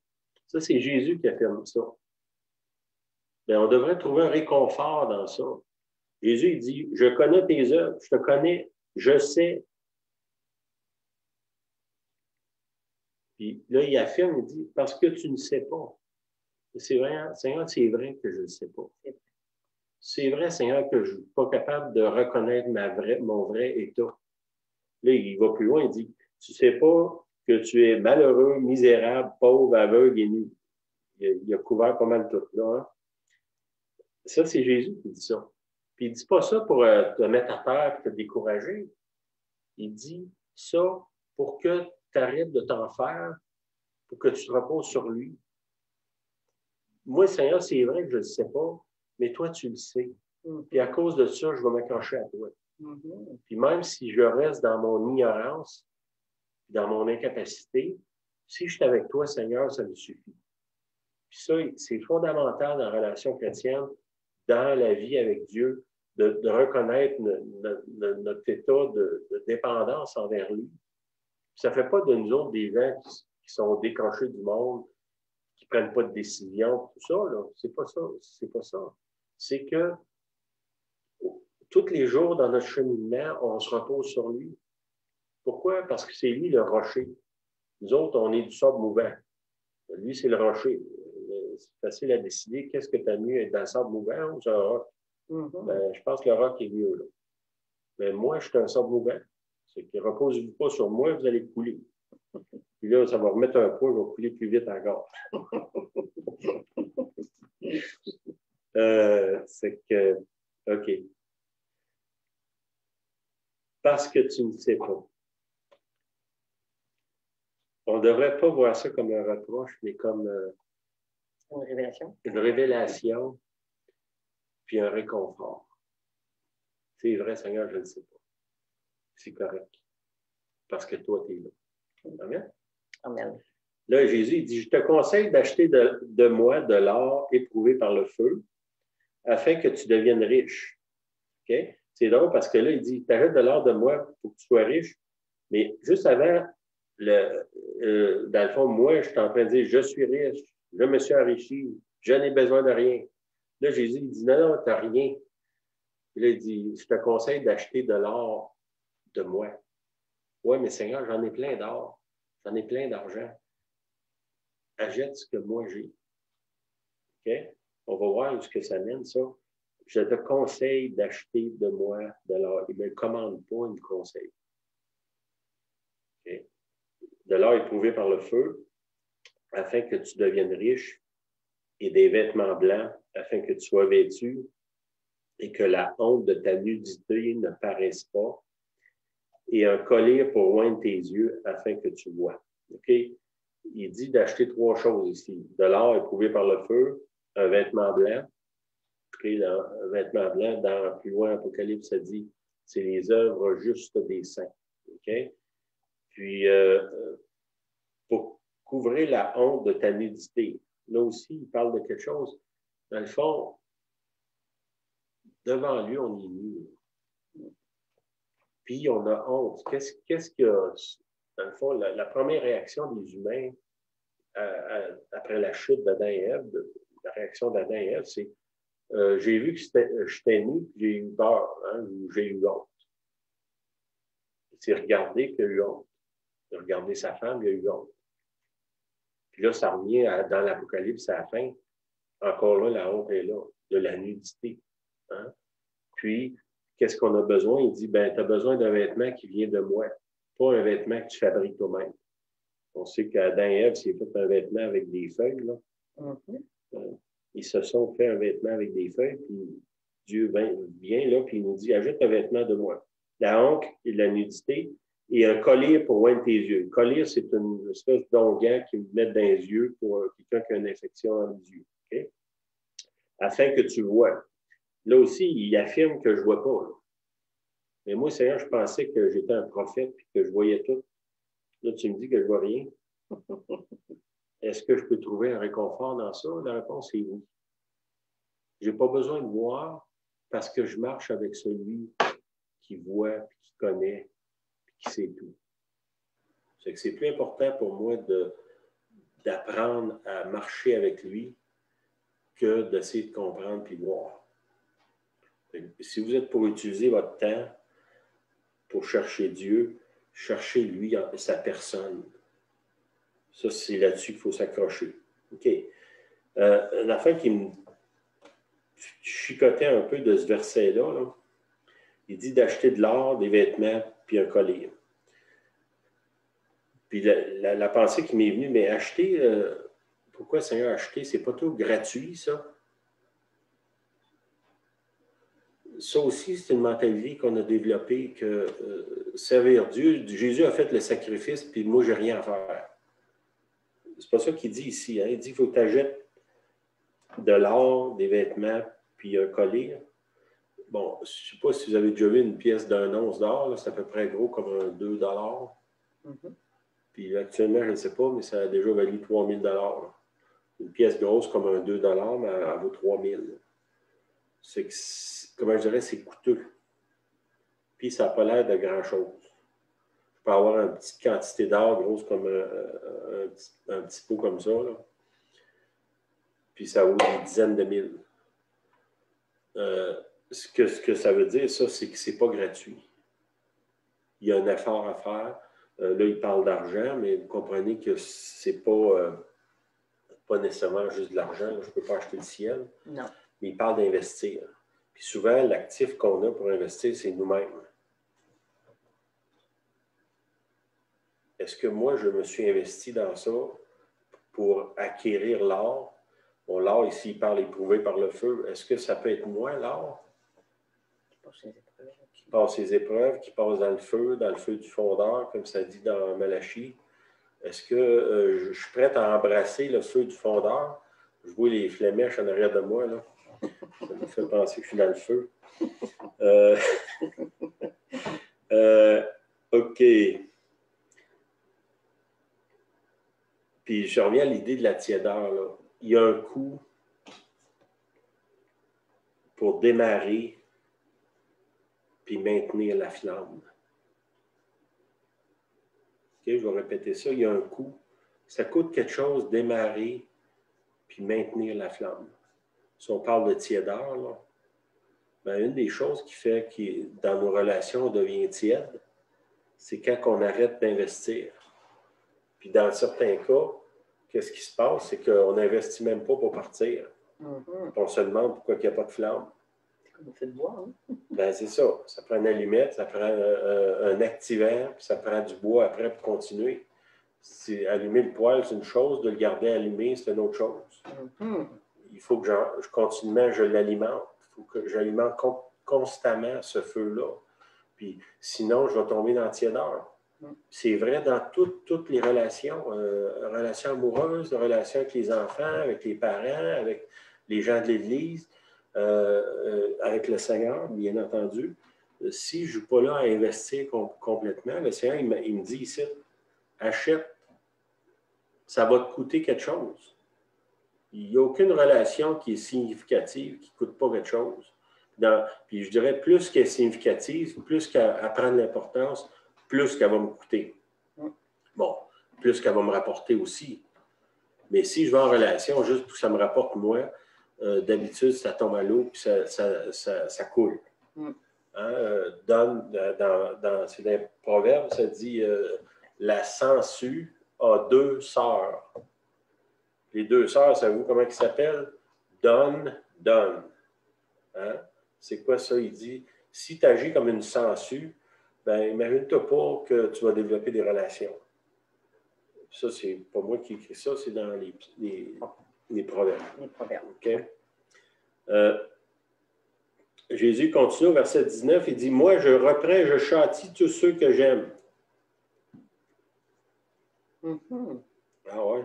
Speaker 1: Ça, c'est Jésus qui affirme ça. Bien, on devrait trouver un réconfort dans ça. Jésus, il dit, je connais tes œuvres, je te connais, je sais. Puis là, il affirme, il dit, parce que tu ne sais pas. C'est vrai, Seigneur, c'est vrai que je ne sais pas. C'est vrai, Seigneur, que je ne suis pas capable de reconnaître mon vrai état. Là, il va plus loin, il dit, tu ne sais pas que tu es malheureux, misérable, pauvre, aveugle et nu. Il a couvert pas mal tout là. Hein? Ça, c'est Jésus qui dit ça. Puis il ne dit pas ça pour te mettre à terre et te décourager. Il dit ça pour que tu arrêtes de t'en faire, pour que tu te reposes sur lui. Moi, Seigneur, c'est vrai que je ne le sais pas, mais toi, tu le sais. Puis à cause de ça, je vais m'accrocher à toi. Puis même si je reste dans mon ignorance, dans mon incapacité, si je suis avec toi, Seigneur, ça me suffit. Puis ça, c'est fondamental dans la relation chrétienne, dans la vie avec Dieu, de reconnaître notre état de dépendance envers lui. Ça ne fait pas de nous autres des gens qui sont décrochés du monde, qui ne prennent pas de décision, tout ça, là. C'est pas ça. C'est pas ça. C'est que tous les jours dans notre cheminement, on se repose sur lui. Pourquoi? Parce que c'est lui le rocher. Nous autres, on est du sable mouvant. Lui, c'est le rocher. C'est facile à décider. Qu'est-ce que tu as mieux, être dans le sable mouvant ou sur un roc? Ben, je pense que le roc est mieux, là. Mais moi, je suis un sable mouvant. C'est que reposez-vous pas sur moi, vous allez couler. Puis là, ça va remettre un poids, je vais couler plus vite encore. C'est que, OK. Parce que tu ne sais pas. On ne devrait pas voir ça comme un reproche, mais comme
Speaker 2: une révélation.
Speaker 1: Une révélation, puis un réconfort. C'est vrai, Seigneur, je ne sais pas. C'est correct. Parce que toi, tu es là. Amen? Amen. Là, Jésus, il dit, je te conseille d'acheter de moi de l'or éprouvé par le feu, afin que tu deviennes riche. OK? C'est drôle parce que là, il dit, tu achètes de l'or de moi pour que tu sois riche. Mais juste avant, dans le fond, moi, je suis en train de dire, je suis riche, je me suis enrichi, je n'ai besoin de rien. Là, Jésus, il dit, non, tu n'as rien. Puis là, il dit, je te conseille d'acheter de l'or de moi. Oui, mais Seigneur, j'en ai plein d'or. J'en ai plein d'argent. Achète ce que moi j'ai. OK? On va voir où ce que ça mène, ça. Je te conseille d'acheter de moi de l'or. Il ne me commande pas, il me conseille. OK? De l'or éprouvé par le feu, afin que tu deviennes riche, et des vêtements blancs, afin que tu sois vêtu, et que la honte de ta nudité ne paraisse pas, et un collier pour oindre tes yeux, afin que tu vois. OK? Il dit d'acheter 3 choses ici. De l'or éprouvé par le feu, un vêtement blanc. Okay? Un vêtement blanc, dans plus loin, Apocalypse, ça dit, c'est les œuvres justes des saints. OK? Puis, pour couvrir la honte de ta nudité. Là aussi, il parle de quelque chose. Dans le fond, devant lui, on est nu. Puis, on a honte. Qu'est-ce qu'il y a? Dans le fond, la première réaction des humains après la chute d'Adam et Ève, la réaction d'Adam et Ève, c'est j'ai vu que j'étais nu, puis j'ai eu peur, hein, ou j'ai eu honte. C'est regarder qu'il a eu honte. Il a regardé sa femme, il a eu honte. Puis là, ça revient dans l'Apocalypse à la fin. Encore là, la honte est là, de la nudité. Hein? Puis, qu'est-ce qu'on a besoin? Il dit, ben, tu as besoin d'un vêtement qui vient de moi, pas un vêtement que tu fabriques toi-même. On sait qu'Adam et Ève s'est fait un vêtement avec des feuilles. Là. Ils se sont fait un vêtement avec des feuilles, puis Dieu vient là, puis il nous dit, ajoute un vêtement de moi. La honte et la nudité, et un collier pour oindre tes yeux. Le collier, c'est une espèce d'onguent qu'ils mettent dans les yeux pour quelqu'un qui a une infection dans les yeux. Okay? Afin que tu vois. Là aussi, il affirme que je ne vois pas. Là. Mais moi, Seigneur, je pensais que j'étais un prophète et que je voyais tout. Là, tu me dis que je ne vois rien. Est-ce que je peux trouver un réconfort dans ça? La réponse est oui. Je n'ai pas besoin de voir parce que je marche avec celui qui voit, qui connaît, qui sait tout. C'est que c'est plus important pour moi d'apprendre à marcher avec lui que d'essayer de comprendre puis voir. Si vous êtes pour utiliser votre temps pour chercher Dieu, cherchez lui, sa personne. Ça, c'est là-dessus qu'il faut s'accrocher. OK. Une affaire qui me chicotait un peu de ce verset-là, là, il dit d'acheter de l'or, des vêtements, puis un collier. Puis la pensée qui m'est venue, mais acheter, pourquoi Seigneur acheter? C'est pas tout gratuit, ça? Ça aussi, c'est une mentalité qu'on a développée que servir Dieu, Jésus a fait le sacrifice, puis moi, j'ai rien à faire. C'est pas ça qu'il dit ici. Hein? Il dit qu'il faut que tu achètes de l'or, des vêtements, puis un collier. Bon, je ne sais pas si vous avez déjà vu une pièce d'1 once d'or, c'est à peu près gros comme un 2 $. Puis actuellement, je ne sais pas, mais ça a déjà valu 3 000 $. Une pièce grosse comme un 2 mais elle vaut 3 000. C'est que, comment je dirais, c'est coûteux. Puis ça n'a pas l'air de grand-chose. Je peux avoir une petite quantité d'or grosse comme un petit pot comme ça, là. Puis ça vaut des dizaines de mille. Ce que ça veut dire, ça, c'est que ce n'est pas gratuit. Il y a un effort à faire. Là, il parle d'argent, mais vous comprenez que ce n'est pas nécessairement juste de l'argent. Je ne peux pas acheter le ciel.
Speaker 2: Non.
Speaker 1: Mais il parle d'investir. Puis souvent, l'actif qu'on a pour investir, c'est nous-mêmes. Est-ce que moi, je me suis investi dans ça pour acquérir l'or? Bon, l'or, ici, il parle éprouvé par le feu. Est-ce que ça peut être moi, l'or? Qui passe ses épreuves, qui passe dans le feu du fondeur, comme ça dit dans Malachie. Est-ce que je suis prêt à embrasser le feu du fondeur? Je vois les flémèches en arrière de moi, là. Ça me fait penser que je suis dans le feu. OK. Puis je reviens à l'idée de la tiédeur, là. Il y a un coût pour démarrer puis maintenir la flamme. OK, je vais répéter ça. Il y a un coût. Ça coûte quelque chose démarrer puis maintenir la flamme. Si on parle de tiédeur, là, ben, une des choses qui fait que dans nos relations, on devient tiède, c'est quand on arrête d'investir. Puis dans certains cas, qu'est-ce qui se passe? C'est qu'on n'investit même pas pour partir. On se demande pourquoi il n'y a pas de flamme.
Speaker 2: C'est comme on fait de bois, hein?
Speaker 1: Ben, c'est ça. Ça prend une allumette, ça prend un activant, puis ça prend du bois après pour continuer. Allumer le poêle, c'est une chose. De le garder allumé, c'est une autre chose. Il faut que continuellement, je l'alimente. Il faut que j'alimente constamment ce feu-là. Puis sinon, je vais tomber dans la tiédeur. C'est vrai dans toutes les relations. Relations amoureuses, relations avec les enfants, avec les parents, avec les gens de l'Église, avec le Seigneur, bien entendu. Si je ne suis pas là à investir complètement, le Seigneur, il me dit ici, achète. Ça va te coûter quelque chose. Il n'y a aucune relation qui est significative, qui ne coûte pas quelque chose. Puis je dirais, plus qu'elle est significative, plus qu'elle prend de l'importance, plus qu'elle va me coûter. Bon, plus qu'elle va me rapporter aussi. Mais si je vais en relation juste pour que ça me rapporte moi, d'habitude, ça tombe à l'eau puis ça coule. Hein? Dans les proverbes, ça dit la sangsue a 2 sœurs. Les 2 sœurs, savez-vous comment ils s'appellent? Donne. Hein? C'est quoi ça? Il dit, si tu agis comme une sangsue, ben imagine-toi pas que tu vas développer des relations. Ça, c'est pas moi qui écris ça, c'est dans les proverbes.
Speaker 2: Les proverbes.
Speaker 1: Okay? Jésus continue au verset 19, il dit, moi, je reprends, je châtie tous ceux que j'aime. Ah ouais?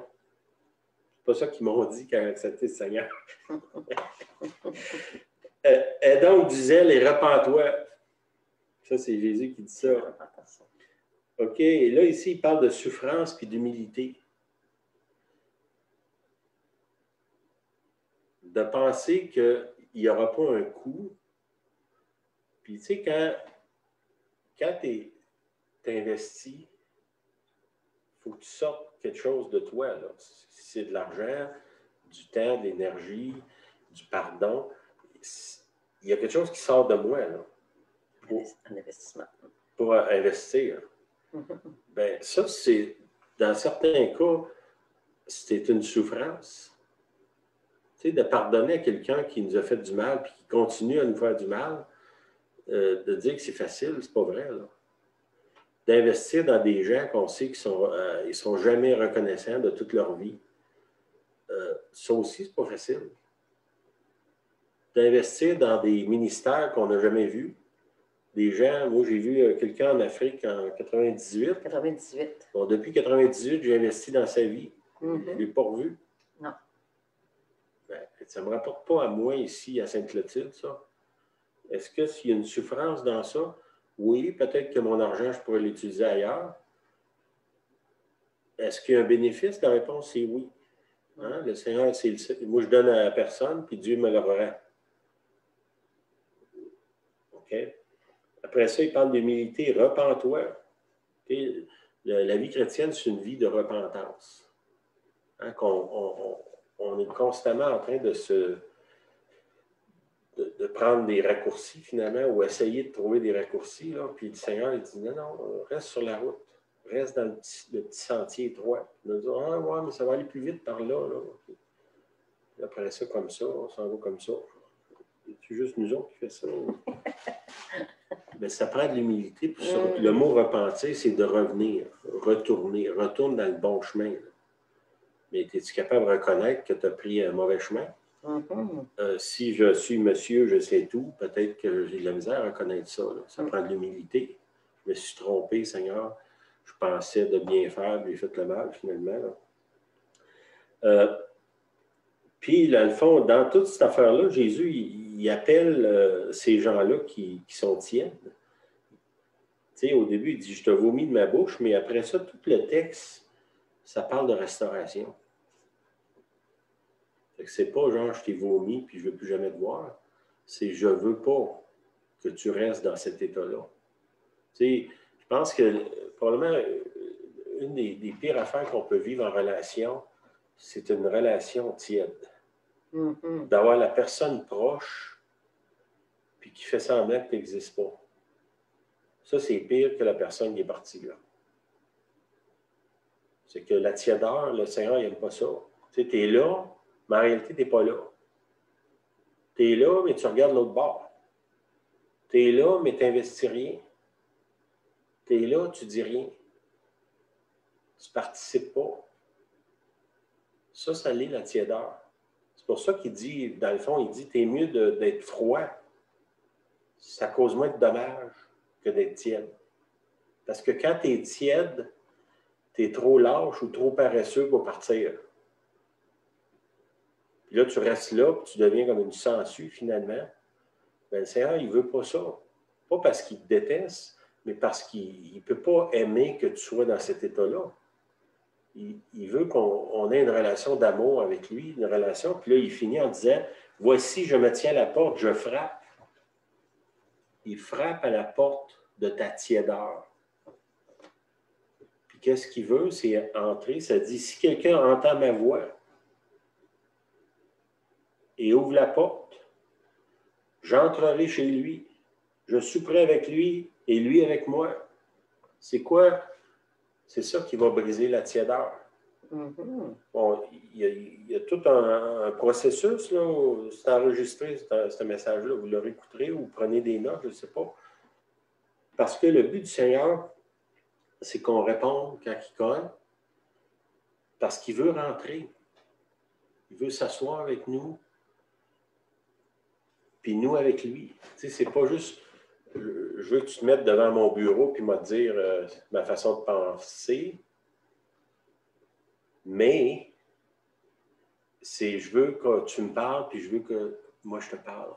Speaker 1: C'est pas ça qu'ils m'ont dit quand ils ont accepté le Seigneur. Et donc, disait, les repens-toi. Ça, c'est Jésus qui dit ça. OK, et là, ici, il parle de souffrance puis d'humilité. De penser qu'il n'y aura pas un coup. Puis, tu sais, quand tu investis, il faut que tu sortes quelque chose de toi, là. Si c'est de l'argent, du temps, de l'énergie, du pardon, il y a quelque chose qui sort de moi, là.
Speaker 2: Un investissement.
Speaker 1: Pour investir. Ben, ça, c'est, dans certains cas, c'est une souffrance. Tu sais, de pardonner à quelqu'un qui nous a fait du mal puis qui continue à nous faire du mal, de dire que c'est facile, c'est pas vrai, là. D'investir dans des gens qu'on sait qu'ils ils sont jamais reconnaissants de toute leur vie, ça aussi, c'est pas facile. D'investir dans des ministères qu'on n'a jamais vus. Des gens, moi j'ai vu quelqu'un en Afrique en 98.
Speaker 2: 98.
Speaker 1: Bon, depuis 98, j'ai investi dans sa vie. Je ne l'ai pas revu.
Speaker 2: Non.
Speaker 1: Ben, ça ne me rapporte pas à moi ici à Sainte-Clotilde, ça. Est-ce qu'il y a une souffrance dans ça? Oui, peut-être que mon argent, je pourrais l'utiliser ailleurs. Est-ce qu'il y a un bénéfice? La réponse, c'est oui. Hein? Le Seigneur, moi, je donne à la personne, puis Dieu me le rend. OK? Après ça, il parle d'humilité. Repens-toi. Okay? La vie chrétienne, c'est une vie de repentance. Hein? On est constamment en train de prendre des raccourcis, finalement, ou essayer de trouver des raccourcis. Là. Puis le Seigneur, il dit, non, reste sur la route. Reste dans le petit sentier étroit. On va dire, ah ouais, mais ça va aller plus vite par là. Okay. Après ça, comme ça, on s'en va comme ça. C'est juste nous autres qui fait ça. Mais ça prend de l'humilité. Le mot repentir, c'est de revenir, retourner, retourne dans le bon chemin. Là. Mais es-tu capable de reconnaître que tu as pris un mauvais chemin? Si je suis monsieur, je sais tout, peut-être que j'ai de la misère à reconnaître ça. Là. Ça prend de l'humilité. Je me suis trompé, Seigneur. Je pensais de bien faire, puis j'ai fait le mal, finalement. Puis, dans le fond, dans toute cette affaire-là, Jésus, il appelle ces gens-là qui sont tièdes. Tu sais, au début, il dit, je te vomis de ma bouche, mais après ça, tout le texte, ça parle de restauration. Fait que c'est pas genre, je t'ai vomi, puis je ne veux plus jamais te voir. C'est, je veux pas que tu restes dans cet état-là. Tu sais, je pense que probablement, une des pires affaires qu'on peut vivre en relation, c'est une relation tiède. D'avoir la personne proche, puis qui fait semblant que tu n'existes pas. Ça, c'est pire que la personne qui est partie là. C'est que la tiédeur, le Seigneur, il n'aime pas ça. Tu sais, tu es là, mais en réalité, tu n'es pas là. Tu es là, mais tu regardes l'autre bord. Tu es là, mais tu n'investis rien. Tu es là, tu ne dis rien. Tu ne participes pas. Ça l'est la tiédeur. C'est pour ça qu'il dit, dans le fond, il dit, t'es mieux d'être froid. Ça cause moins de dommages que d'être tiède. Parce que quand tu es tiède, tu es trop lâche ou trop paresseux pour partir. Puis là, tu restes là, puis tu deviens comme une sangsue, finalement. Bien, le Seigneur, il ne veut pas ça. Pas parce qu'il te déteste, mais parce qu'il ne peut pas aimer que tu sois dans cet état-là. Il veut qu'on ait une relation d'amour avec lui, une relation. Puis là, il finit en disant, « Voici, je me tiens à la porte, je frappe. » Il frappe à la porte de ta tiédeur. Puis qu'est-ce qu'il veut? C'est entrer. Ça dit, si quelqu'un entend ma voix et ouvre la porte, j'entrerai chez lui. Je souperai avec lui et lui avec moi. C'est quoi? C'est ça qui va briser la tiédeur. Bon, il y a tout un processus, là, c'est enregistré, ce message-là. Vous le réécouterez ou prenez des notes, je ne sais pas. Parce que le but du Seigneur, c'est qu'on réponde quand il cogne, parce qu'il veut rentrer. Il veut s'asseoir avec nous, puis nous avec lui. Tu sais, c'est pas juste, je veux que tu te mettes devant mon bureau puis me dire ma façon de penser, mais je veux que tu me parles, puis je veux que moi je te parle.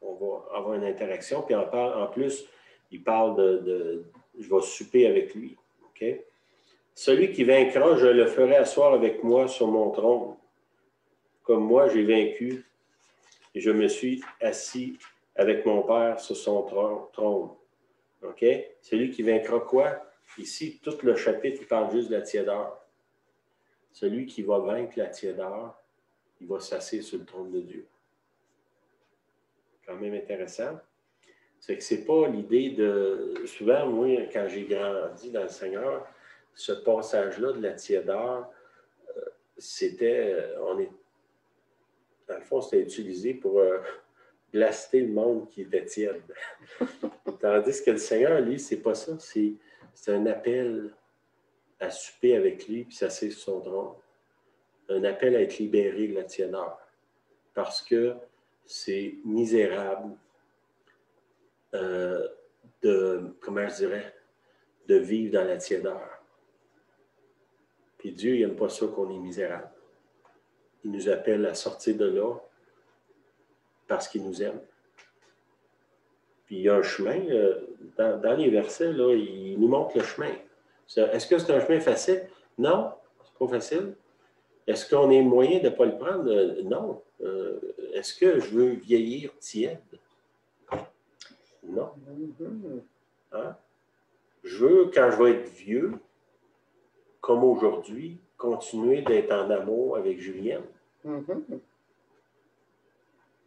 Speaker 1: On va avoir une interaction, puis en plus, il parle je vais souper avec lui. Okay? Celui qui vaincra, je le ferai asseoir avec moi sur mon trône. Comme moi, j'ai vaincu et je me suis assis avec mon Père sur son trône. OK? Celui qui vaincra quoi? Ici, tout le chapitre, il parle juste de la tiédeur. Celui qui va vaincre la tiédeur, il va s'asseoir sur le trône de Dieu. Quand même intéressant. C'est que c'est pas l'idée de... Souvent, moi, quand j'ai grandi dans le Seigneur, ce passage-là de la tiédeur, c'était... dans le fond, c'était utilisé pour blaster le monde qui était tiède. Tandis que le Seigneur, lui, c'est pas ça. C'est un appel à souper avec lui puis s'asseoir sur son trône. Un appel à être libéré de la tiédeur. Parce que c'est misérable comment je dirais, de vivre dans la tiédeur. Puis Dieu, il n'aime pas ça qu'on est misérable. Il nous appelle à sortir de là parce qu'il nous aime. Puis il y a un chemin, dans les versets, là, il nous montre le chemin. Est-ce que c'est un chemin facile? Non, c'est pas facile. Est-ce qu'on est moyen de ne pas le prendre? Non. Est-ce que je veux vieillir tiède? Non. Hein? Je veux, quand je vais être vieux, comme aujourd'hui, continuer d'être en amour avec Julienne.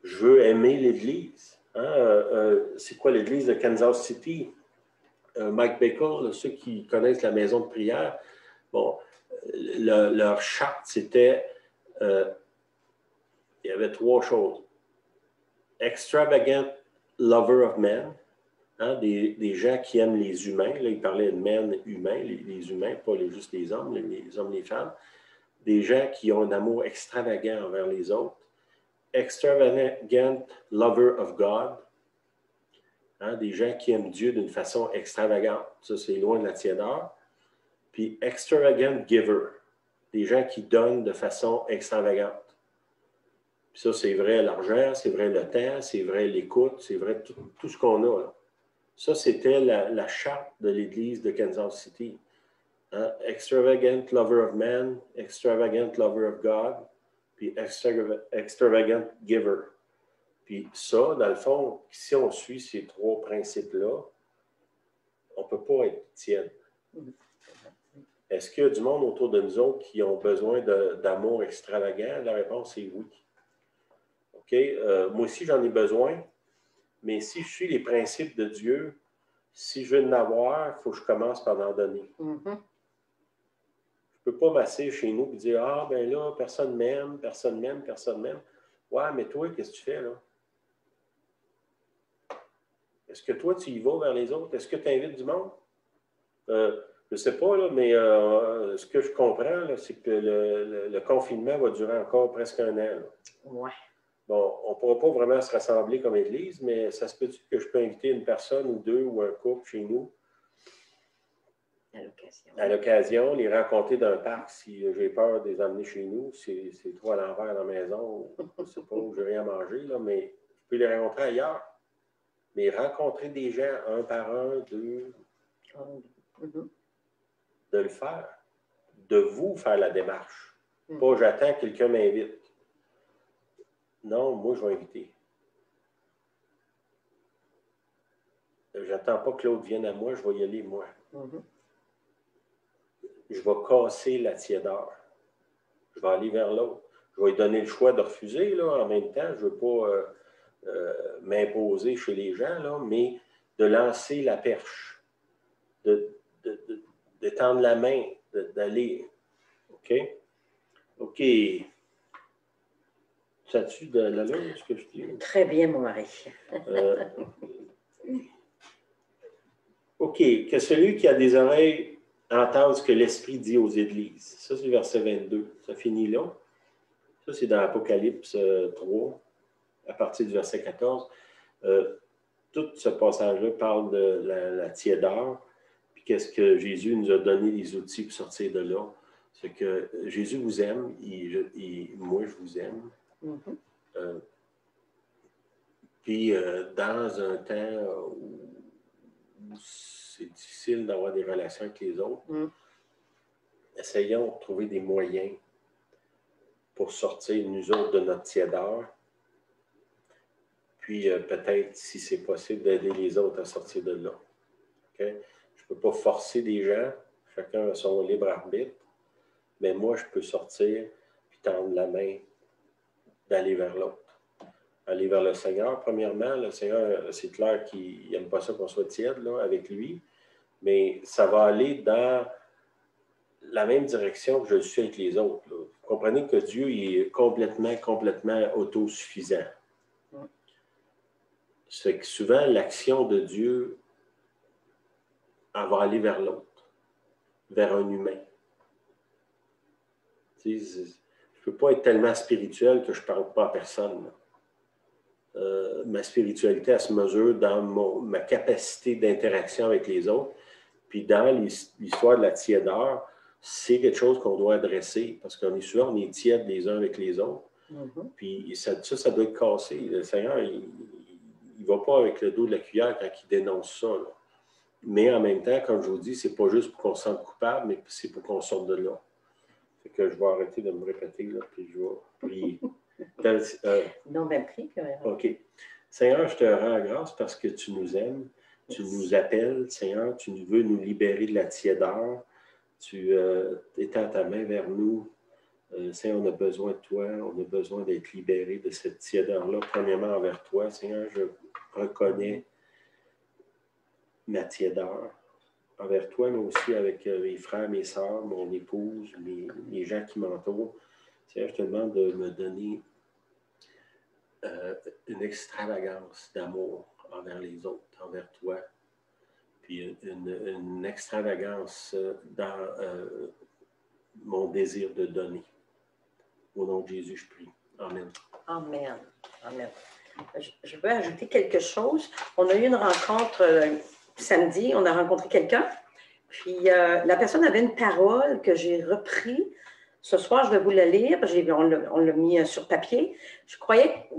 Speaker 1: Je veux aimer l'Église. Hein? C'est quoi l'Église de Kansas City? Mike Baker, là, ceux qui connaissent la maison de prière, bon, leur charte, c'était, il y avait 3 choses. Extravagant lover of men, hein, des gens qui aiment les humains. Là, il parlait de men humains, les humains, pas juste les hommes, les hommes, les femmes. Des gens qui ont un amour extravagant envers les autres. Extravagant lover of God. Hein, des gens qui aiment Dieu d'une façon extravagante. Ça, c'est loin de la tiédeur. Puis extravagant giver. Des gens qui donnent de façon extravagante. Puis ça, c'est vrai l'argent, c'est vrai le temps, c'est vrai l'écoute, c'est vrai tout ce qu'on a. Là. Ça, c'était la charte de l'Église de Kansas City. Hein? Extravagant lover of man, extravagant lover of God, puis extravagant giver. Puis ça, dans le fond, si on suit ces 3 principes-là, on ne peut pas être tiède. Est-ce qu'il y a du monde autour de nous autres qui ont besoin d'amour extravagant? La réponse est oui. OK? Moi aussi, j'en ai besoin, mais si je suis les principes de Dieu, si je veux en avoir, il faut que je commence par en donner. Je ne peux pas m'asseoir chez nous et dire « Ah, ben là, personne m'aime, personne m'aime, personne m'aime. » Ouais, mais toi, qu'est-ce que tu fais là? Est-ce que toi, tu y vas vers les autres? Est-ce que tu invites du monde? Je ne sais pas, là, mais ce que je comprends, c'est que le confinement va durer encore presque 1 an.
Speaker 2: Ouais.
Speaker 1: Bon, on ne pourra pas vraiment se rassembler comme Église, mais ça se peut-tu que je peux inviter une personne ou 2 ou un couple chez nous? À l'occasion, les rencontrer dans un parc si j'ai peur de les emmener chez nous. C'est trop à l'envers dans la maison. Je ne sais pas où j'ai rien à manger, là, mais je peux les rencontrer ailleurs. Mais rencontrer des gens un par un, 2, de le faire, de vous faire la démarche. Pas j'attends que quelqu'un m'invite. Non, moi, je vais inviter. J'attends pas que l'autre vienne à moi, je vais y aller moi. Je vais casser la tiédeur. Je vais aller vers l'autre. Je vais lui donner le choix de refuser, là, en même temps. Je ne veux pas m'imposer chez les gens, là, mais de lancer la perche, de tendre la main, d'aller. OK? OK. Ça-tu de l'allure, ce que je dis?
Speaker 2: Très bien, mon mari.
Speaker 1: OK. Que celui qui a des oreilles entende ce que l'Esprit dit aux Églises. Ça, c'est verset 22. Ça finit là. Ça, c'est dans Apocalypse 3, à partir du verset 14. Tout ce passage-là parle de la tiédeur, puis qu'est-ce que Jésus nous a donné les outils pour sortir de là. C'est que Jésus vous aime, moi, je vous aime. Puis, dans un temps où c'est difficile d'avoir des relations avec les autres, essayons de trouver des moyens pour sortir, nous autres, de notre tiédeur. Puis, peut-être, si c'est possible, d'aider les autres à sortir de là. Okay? Je ne peux pas forcer des gens. Chacun a son libre arbitre. Mais moi, je peux sortir puis tendre la main d'aller vers l'autre. Aller vers le Seigneur, premièrement. Le Seigneur, c'est clair qu'il n'aime pas ça qu'on soit tiède là, avec lui. Mais ça va aller dans la même direction que je le suis avec les autres. Là. Vous comprenez que Dieu il est complètement autosuffisant. C'est que souvent, l'action de Dieu, elle va aller vers l'autre, vers un humain. Je ne peux pas être tellement spirituel que je ne parle pas à personne. Ma spiritualité, elle se mesure dans ma capacité d'interaction avec les autres. Puis dans l'histoire de la tiédeur, c'est quelque chose qu'on doit adresser parce qu'on est souvent, on est tièdes les uns avec les autres. Puis ça doit être cassé. Le Seigneur, il ne va pas avec le dos de la cuillère quand il dénonce ça. Là. Mais en même temps, comme je vous dis, c'est pas juste pour qu'on se sente coupable, mais c'est pour qu'on sorte de là. Fait que je vais arrêter de me répéter, là, puis je vais prier.
Speaker 2: Non, même prie.
Speaker 1: OK. Seigneur, je te rends grâce parce que tu nous aimes, tu nous appelles, Seigneur, tu veux nous libérer de la tiédeur, tu étends ta main vers nous. Seigneur, on a besoin de toi, on a besoin d'être libéré de cette tiédeur-là, premièrement envers toi. Seigneur, je reconnais ma tiédeur envers toi, mais aussi avec mes frères, mes sœurs, mon épouse, les gens qui m'entourent. Seigneur, je te demande de me donner une extravagance d'amour envers les autres, envers toi, puis une extravagance dans mon désir de donner. Au nom de Jésus, je prie. Amen.
Speaker 2: Amen. Amen. Je veux ajouter quelque chose. On a eu une rencontre samedi, on a rencontré quelqu'un, puis la personne avait une parole que j'ai reprise. Ce soir, je vais vous la lire, on l'a mis sur papier. Je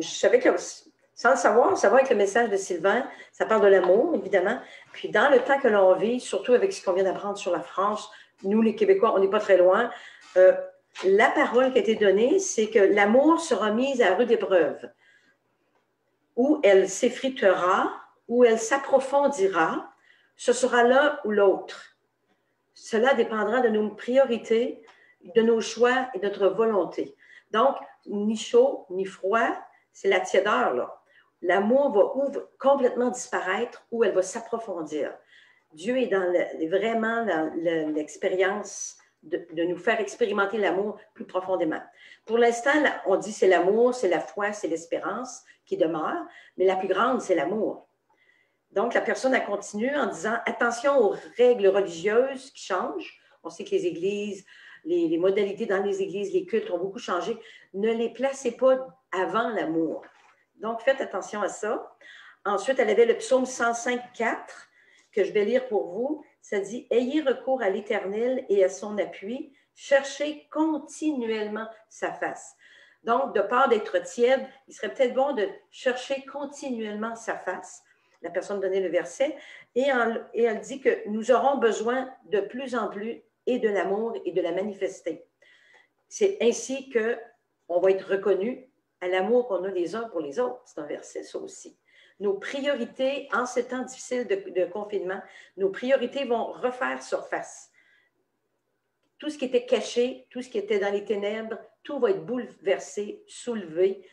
Speaker 2: savais que, sans le savoir, ça va avec le message de Sylvain, ça parle de l'amour, évidemment. Puis dans le temps que l'on vit, surtout avec ce qu'on vient d'apprendre sur la France, nous, les Québécois, on n'est pas très loin. La parole qui a été donnée, c'est que l'amour sera mis à rude épreuve, où elle s'effritera, où elle s'approfondira, ce sera l'un ou l'autre. Cela dépendra de nos priorités, de nos choix et de notre volonté. Donc, ni chaud, ni froid, c'est la tiédeur, là. L'amour va complètement disparaître ou elle va s'approfondir. Dieu est vraiment dans l'expérience de nous faire expérimenter l'amour plus profondément. Pour l'instant, on dit c'est l'amour, c'est la foi, c'est l'espérance qui demeure, mais la plus grande, c'est l'amour. Donc, la personne a continué en disant attention aux règles religieuses qui changent. On sait que les églises, les modalités dans les églises, les cultes ont beaucoup changé. Ne les placez pas avant l'amour. Donc, faites attention à ça. Ensuite, elle avait le psaume 105,4 que je vais lire pour vous. Ça dit « Ayez recours à l'Éternel et à son appui, cherchez continuellement sa face. » Donc, de peur d'être tiède, il serait peut-être bon de chercher continuellement sa face. La personne donnait le verset et elle dit que nous aurons besoin de plus en plus et de l'amour et de la manifester. C'est ainsi qu'on va être reconnu à l'amour qu'on a les uns pour les autres. C'est un verset, ça aussi. Nos priorités, en ces temps difficiles de confinement, nos priorités vont refaire surface. Tout ce qui était caché, tout ce qui était dans les ténèbres, tout va être bouleversé, soulevé,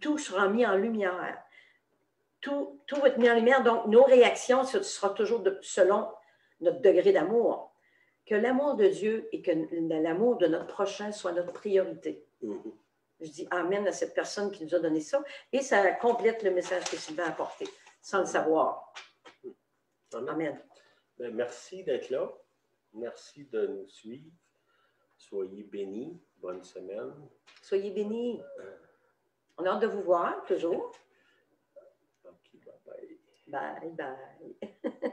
Speaker 2: tout sera mis en lumière. Tout va être mis en lumière, donc nos réactions, ce sera toujours selon notre degré d'amour. Que l'amour de Dieu et que l'amour de notre prochain soit notre priorité. Je dis amen à cette personne qui nous a donné ça et ça complète le message que Sylvain a apporté, sans le savoir. Amen.
Speaker 1: Merci d'être là. Merci de nous suivre. Soyez bénis. Bonne semaine.
Speaker 2: Soyez bénis. On a hâte de vous voir, toujours.
Speaker 1: OK, bye bye.
Speaker 2: Bye bye.